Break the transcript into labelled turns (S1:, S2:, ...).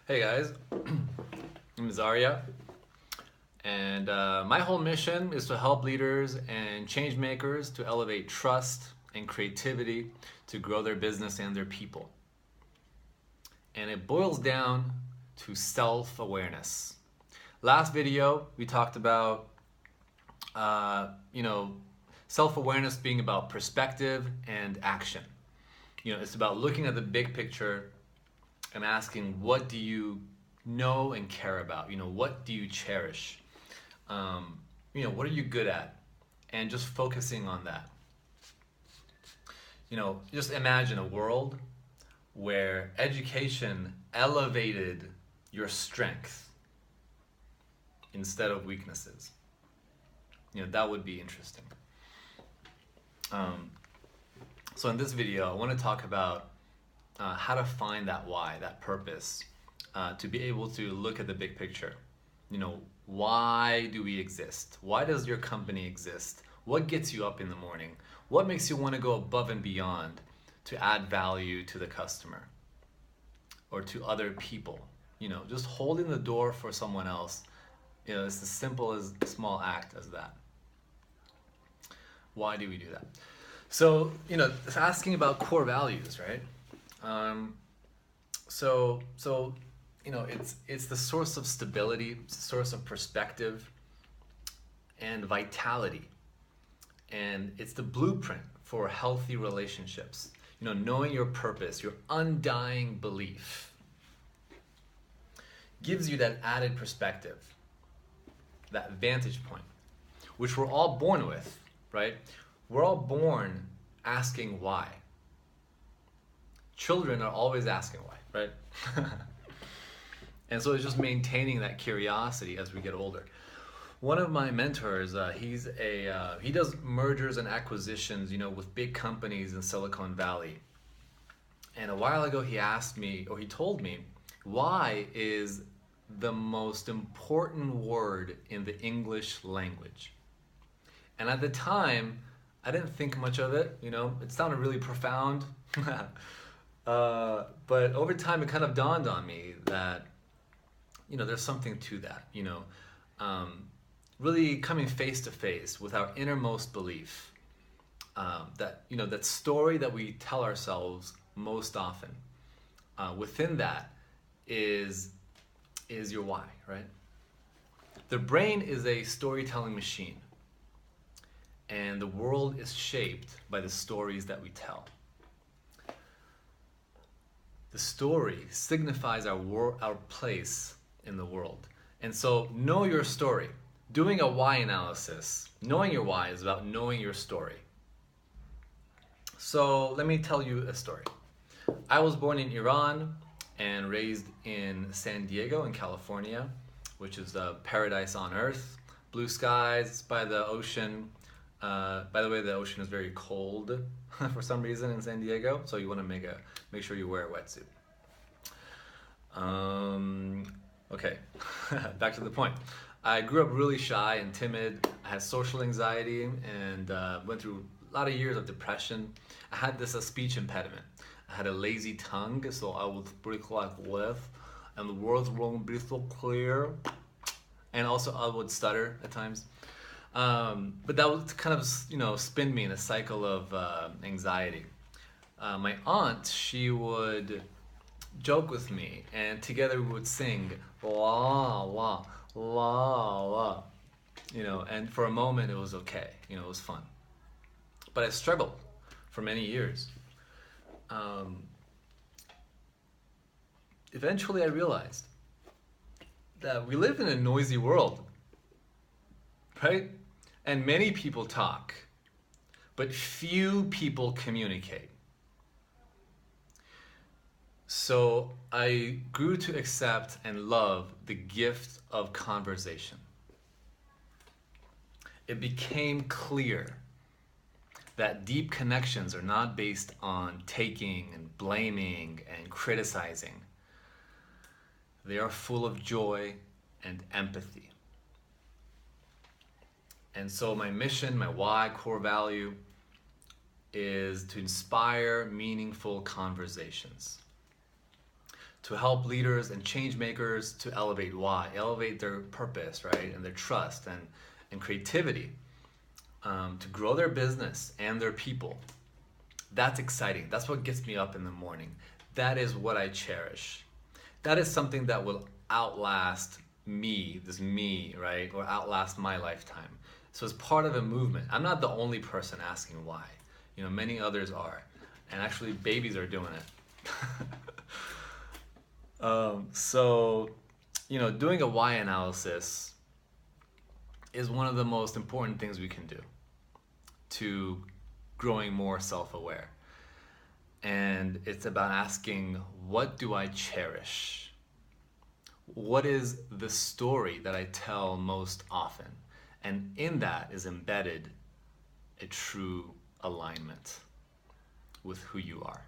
S1: Hey guys, I'm Zarya, and my whole mission is to help leaders and change makers to elevate trust and creativity to grow their business and their people. And it boils down to self-awareness. Last video, we talked about, uh, you know, self-awareness being about perspective and action. It's about looking at the big picture and asking, what do you know and care about? What do you cherish? What are you good at? And just focusing on that. Just imagine a world where education elevated your strength instead of weaknesses. That would be interesting. So in this video, I want to talk about how to find that why, that purpose, to be able to look at the big picture. Why do we exist? Why does your company exist? What gets you up in the morning? What makes you want to go above and beyond to add value to the customer or to other people? Just holding the door for someone else, it's as simple as a small act as that. Why do we do that? So, it's asking about core values, right? It's the source of stability, it's the source of perspective and vitality. And it's the blueprint for healthy relationships. Knowing your purpose, your undying belief, gives you that added perspective, that vantage point, which we're all born with, right? We're all born asking why. Children are always asking why, right? And so it's just maintaining that curiosity as we get older. One of my mentors, he does mergers and acquisitions, with big companies in Silicon Valley. And a while ago he told me, why is the most important word in the English language? And at the time, I didn't think much of it, it sounded really profound. But over time, it kind of dawned on me that, there's something to that, really coming face to face with our innermost belief, that story that we tell ourselves most often. Within that is your why, right? The brain is a storytelling machine, and the world is shaped by the stories that we tell. The story signifies our place in the world. And so know your story. Doing a why analysis, knowing your why is about knowing your story. So let me tell you a story. I was born in Iran and raised in San Diego in California, which is a paradise on earth. Blue skies by the ocean. By the way, the ocean is very cold for some reason in San Diego, so you want to make sure you wear a wetsuit. Okay, back to the point. I grew up really shy and timid. I had social anxiety and went through a lot of years of depression. I had this speech impediment. I had a lazy tongue, so I would speak like this, and the words won't be so clear. And also, I would stutter at times. But that would kind of, spin me in a cycle of anxiety. My aunt, she would joke with me, and together we would sing la la la la, and for a moment it was okay, it was fun. But I struggled for many years. Eventually I realized that we live in a noisy world, right? And many people talk, but few people communicate. So I grew to accept and love the gift of conversation. It became clear that deep connections are not based on taking and blaming and criticizing. They are full of joy and empathy. And so my mission, my why, core value, is to inspire meaningful conversations. to help leaders and change makers to elevate why, elevate their purpose, right, and their trust and creativity, to grow their business and their people. That's exciting. That's what gets me up in the morning. That is what I cherish. That is something that will outlast me, right, or outlast my lifetime. So it's part of a movement. I'm not the only person asking why. Many others are, and actually babies are doing it. So, doing a why analysis is one of the most important things we can do to growing more self-aware. And it's about asking, what do I cherish? What is the story that I tell most often? And in that is embedded a true alignment with who you are.